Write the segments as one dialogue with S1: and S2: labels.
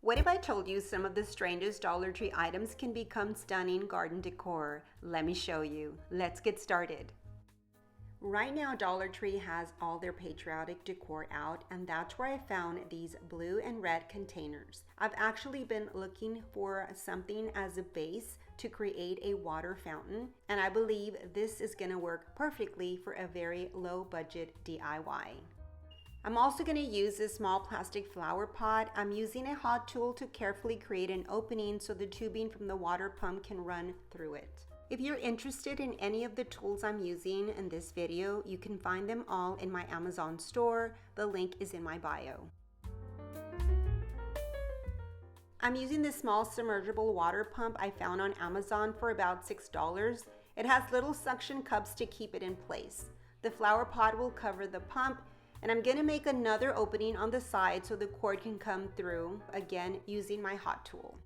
S1: What if I told you some of the strangest Dollar Tree items can become stunning garden decor? Let me show you. Let's get started. Right now, Dollar Tree has all their patriotic decor out, and that's where I found these blue and red containers. I've actually been looking for something as a base to create a water fountain, and I believe this is going to work perfectly for a very low budget DIY. I'm also going to use this small plastic flower pot. I'm using a hot tool to carefully create an opening so the tubing from the water pump can run through it. If you're interested in any of the tools I'm using in this video, you can find them all in my Amazon store. The link is in my bio. I'm using this small submergible water pump I found on Amazon for about $6. It has little suction cups to keep it in place. The flower pot will cover the pump, and I'm going to make another opening on the side so the cord can come through, again using my hot tool.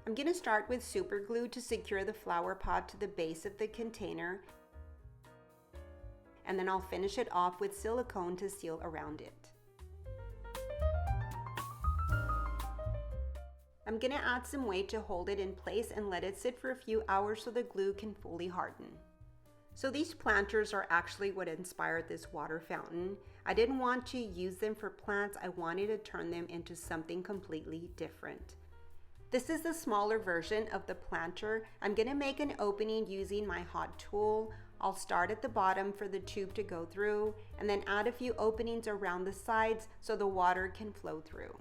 S1: I'm going to start with super glue to secure the flower pot to the base of the container, and then I'll finish it off with silicone to seal around it. I'm going to add some weight to hold it in place and let it sit for a few hours so the glue can fully harden. So these planters are actually what inspired this water fountain. I didn't want to use them for plants, I wanted to turn them into something completely different. This is the smaller version of the planter. I'm going to make an opening using my hot tool. I'll start at the bottom for the tube to go through and then add a few openings around the sides so the water can flow through.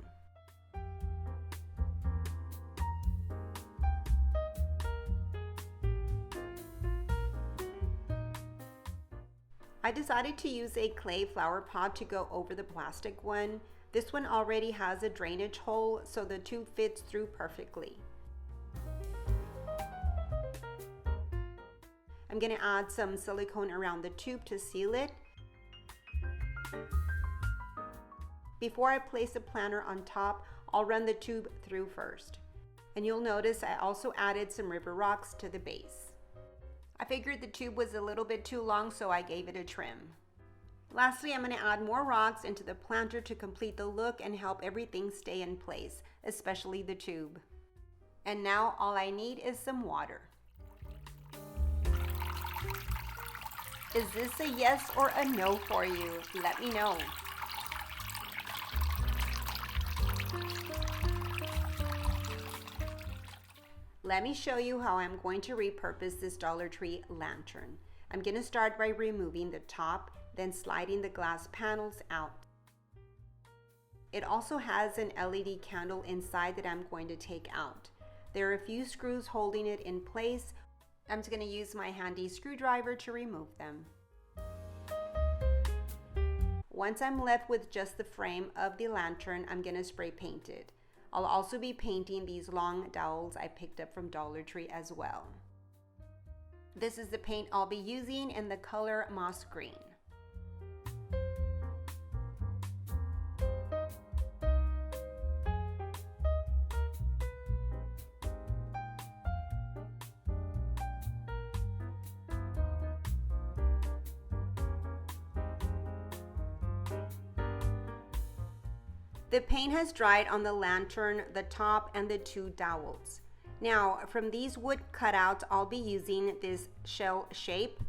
S1: I decided to use a clay flower pot to go over the plastic one. This one already has a drainage hole, so the tube fits through perfectly. I'm going to add some silicone around the tube to seal it. Before I place the planter on top, I'll run the tube through first. And you'll notice I also added some river rocks to the base. I figured the tube was a little bit too long, so I gave it a trim. Lastly, I'm going to add more rocks into the planter to complete the look and help everything stay in place, especially the tube. And now all I need is some water. Is this a yes or a no for you? Let me know. Let me show you how I'm going to repurpose this Dollar Tree lantern. I'm going to start by removing the top, then sliding the glass panels out. It also has an LED candle inside that I'm going to take out. There are a few screws holding it in place. I'm just going to use my handy screwdriver to remove them. Once I'm left with just the frame of the lantern, I'm going to spray paint it. I'll also be painting these long dowels I picked up from Dollar Tree as well. This is the paint I'll be using in the color moss green. The paint has dried on the lantern, the top, and the two dowels. Now, from these wood cutouts, I'll be using this shell shape.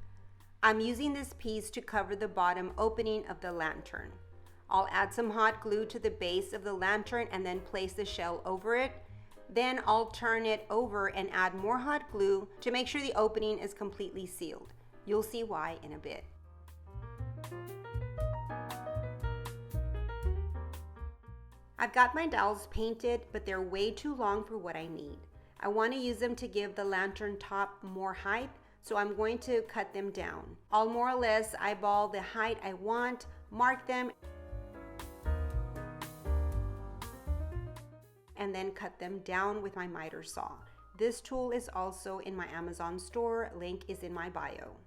S1: I'm using this piece to cover the bottom opening of the lantern. I'll add some hot glue to the base of the lantern and then place the shell over it. Then I'll turn it over and add more hot glue to make sure the opening is completely sealed. You'll see why in a bit. I've got my dowels painted, but they're way too long for what I need. I want to use them to give the lantern top more height, so I'm going to cut them down. I'll more or less eyeball the height I want, mark them, and then cut them down with my miter saw. This tool is also in my Amazon store, link is in my bio.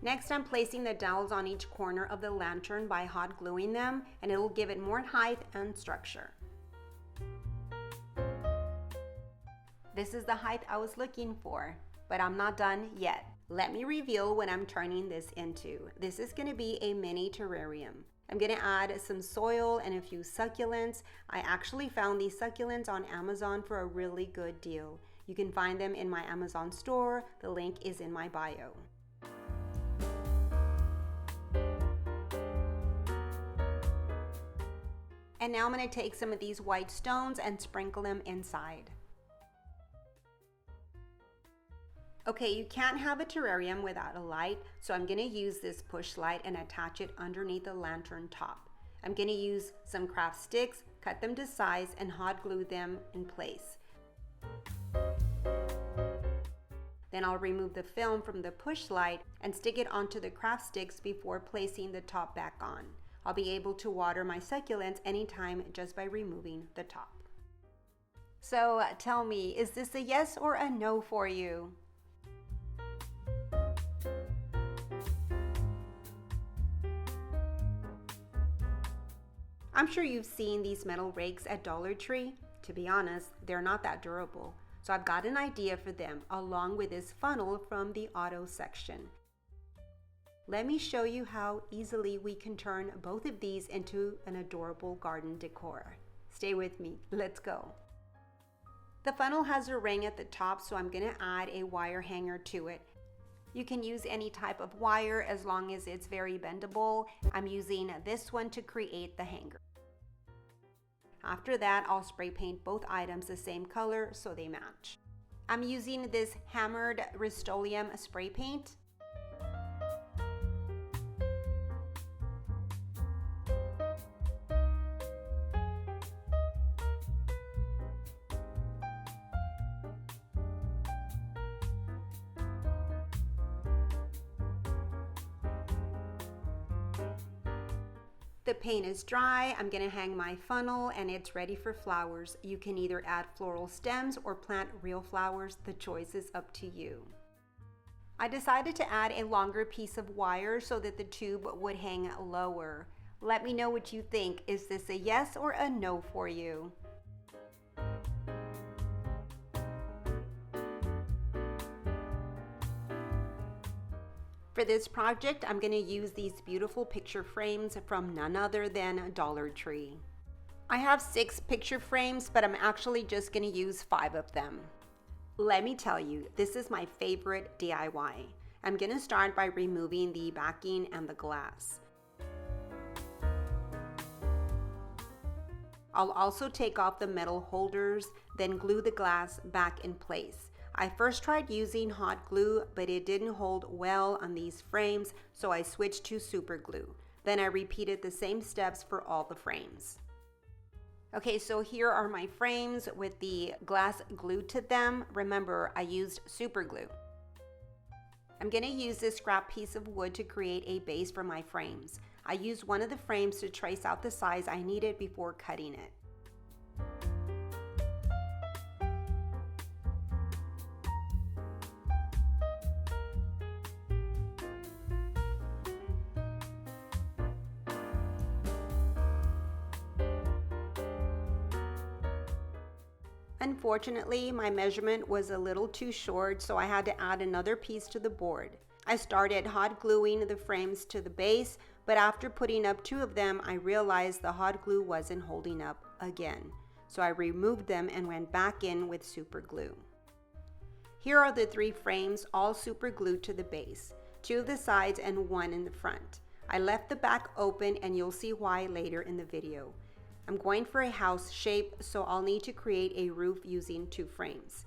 S1: Next, I'm placing the dowels on each corner of the lantern by hot gluing them, and it'll give it more height and structure. This is the height I was looking for, but I'm not done yet. Let me reveal what I'm turning this into. This is going to be a mini terrarium. I'm going to add some soil and a few succulents. I actually found these succulents on Amazon for a really good deal. You can find them in my Amazon store. The link is in my bio. And now I'm going to take some of these white stones and sprinkle them inside. Okay, you can't have a terrarium without a light, so I'm going to use this push light and attach it underneath the lantern top. I'm going to use some craft sticks, cut them to size, and hot glue them in place. Then I'll remove the film from the push light and stick it onto the craft sticks before placing the top back on. I'll be able to water my succulents anytime just by removing the top. So tell me, is this a yes or a no for you? I'm sure you've seen these metal rakes at Dollar Tree. To be honest, they're not that durable. So I've got an idea for them along with this funnel from the auto section. Let me show you how easily we can turn both of these into an adorable garden decor. Stay with me, let's go. The funnel has a ring at the top, so I'm gonna add a wire hanger to it. You can use any type of wire as long as it's very bendable. I'm using this one to create the hanger. After that, I'll spray paint both items the same color so they match. I'm using this hammered Rust-Oleum spray paint. The paint is dry. I'm going to hang my funnel and it's ready for flowers. You can either add floral stems or plant real flowers. The choice is up to you. I decided to add a longer piece of wire so that the tube would hang lower. Let me know what you think. Is this a yes or a no for you? For this project, I'm going to use these beautiful picture frames from none other than Dollar Tree. I have 6 picture frames, but I'm actually just going to use 5 of them. Let me tell you, this is my favorite DIY. I'm going to start by removing the backing and the glass. I'll also take off the metal holders, then glue the glass back in place. I first tried using hot glue, but it didn't hold well on these frames, so I switched to super glue. Then I repeated the same steps for all the frames. Okay, so here are my frames with the glass glued to them. Remember, I used super glue. I'm going to use this scrap piece of wood to create a base for my frames. I used one of the frames to trace out the size I needed before cutting it. Unfortunately, my measurement was a little too short, so I had to add another piece to the board. I started hot gluing the frames to the base, but after putting up 2 of them, I realized the hot glue wasn't holding up again. So I removed them and went back in with super glue. Here are the 3 frames, all super glued to the base, 2 of the sides and 1 in the front. I left the back open and you'll see why later in the video. I'm going for a house shape, so I'll need to create a roof using 2 frames.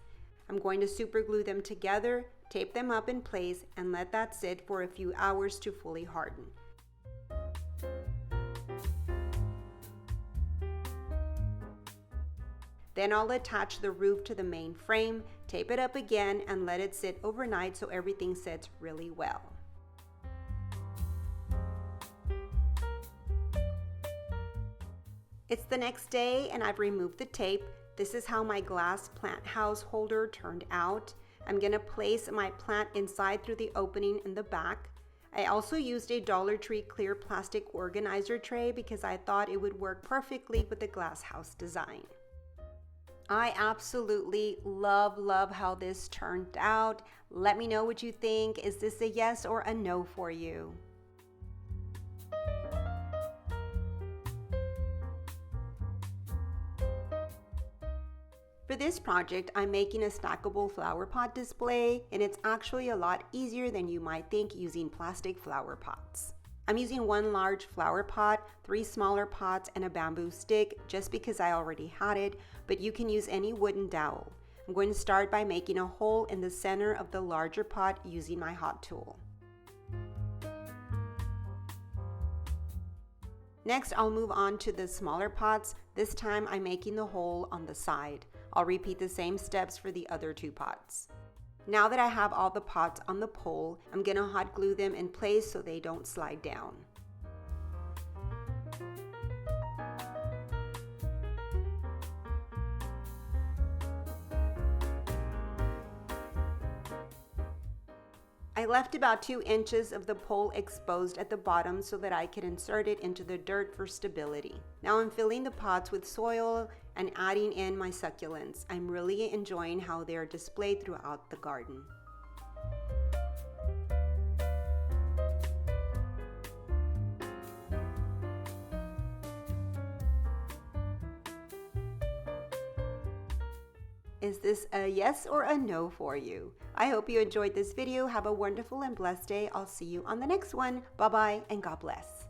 S1: I'm going to super glue them together, tape them up in place, and let that sit for a few hours to fully harden. Then I'll attach the roof to the main frame, tape it up again, and let it sit overnight so everything sits really well. It's the next day and I've removed the tape. This is how my glass plant house holder turned out. I'm going to place my plant inside through the opening in the back. I also used a Dollar Tree clear plastic organizer tray because I thought it would work perfectly with the glass house design. I absolutely love how this turned out. Let me know what you think. Is this a yes or a no for you? For this project, I'm making a stackable flower pot display, and it's actually a lot easier than you might think using plastic flower pots. I'm using one large flower pot, 3 smaller pots, and a bamboo stick just because I already had it, but you can use any wooden dowel. I'm going to start by making a hole in the center of the larger pot using my hot tool. Next, I'll move on to the smaller pots. This time I'm making the hole on the side. I'll repeat the same steps for the other 2 pots. Now that I have all the pots on the pole, I'm gonna hot glue them in place so they don't slide down. I left about 2 inches of the pole exposed at the bottom so that I could insert it into the dirt for stability. Now I'm filling the pots with soil and adding in my succulents. I'm really enjoying how they are displayed throughout the garden. Is this a yes or a no for you? I hope you enjoyed this video. Have a wonderful and blessed day. I'll see you on the next one. Bye-bye and God bless.